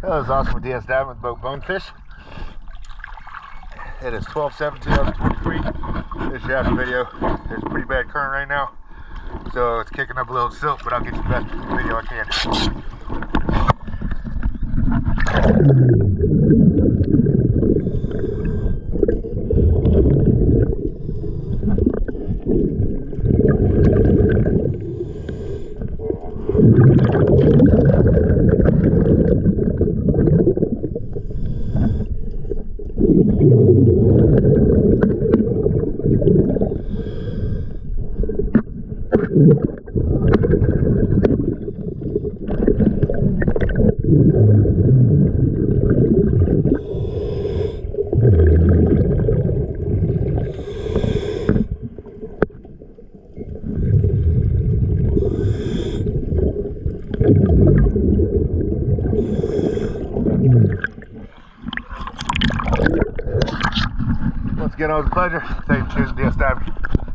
That was awesome with DS diving with boat Bonefish. It is 12/7/2023. This is after video. There's a pretty bad current right now, so it's kicking up a little silt, but I'll get you the best video I can. Once again, always a pleasure. Thank you for choosing DS Diving.